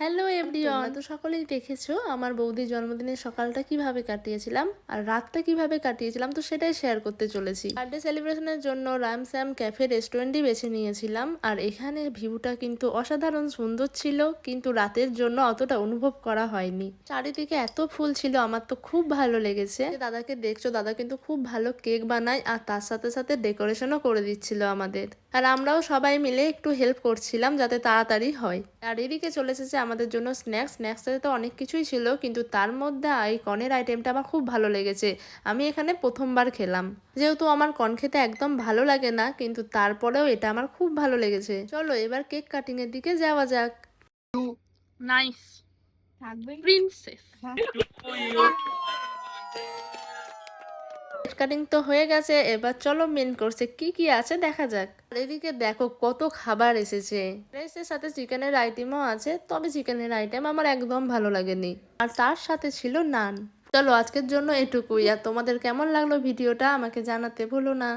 Hello everyone, তোমরা তো সকলেই দেখেছো আমার বৌদির জন্মদিনের সকালটা কিভাবে কাটিয়েছিলাম আর রাতটা কিভাবে কাটিয়েছিলাম, তো সেটাই শেয়ার করতে চলেছি। বার্থডে সেলিব্রেশনের জন্য রামস্যাম ক্যাফে রেস্টুরেন্টই বেছে নিয়েছিলাম, আর এখানে ভিউটা কিন্তু অসাধারণ সুন্দর ছিল, কিন্তু রাতের জন্য অতটা অনুভব করা হয়নি। চারিদিকে এত ফুল ছিল, আমার তো খুব ভালো লেগেছে। দাদাকে দেখছো, দাদা কিন্তু খুব ভালো কেক বানায় আর তার সাথে সাথে ডেকোরেশনও করে দিচ্ছিল আমাদের, আর আমরাও সবাই মিলে একটু হেল্প করছিলাম যাতে তাড়াতাড়ি হয়। আর এদিকে চলে এসেছে আমাদের জন্য স্ন্যাক্সে তো অনেক কিছুই ছিল, কিন্তু তার মধ্যে এই কর্নের আইটেমটা আমার খুব ভালো লেগেছে। আমি এখানে প্রথমবার খেলাম, যেহেতু আমার কর্ন খেতে একদম ভালো লাগে না, কিন্তু তারপরেও এটা আমার খুব ভালো লেগেছে। চলো এবার কেক কাটিং এর দিকে যাওয়া যাক। নাইস থাকবে প্রিন্সেস। কেক কাটিং তো হয়ে গেছে, এবার চলো মেন কোর্সে কি কি আছে দেখা যাক। আর এদিকে দেখো কত খাবার এসেছে, রাইসের সাথে চিকেনের আইটেমও আছে, তবে চিকেনের আইটেম আমার একদম ভালো লাগেনি। আর তার সাথে ছিল নান। চলো আজকের জন্য এটুকুই, আর তোমাদের কেমন লাগলো ভিডিওটা আমাকে জানাতে ভুলো না।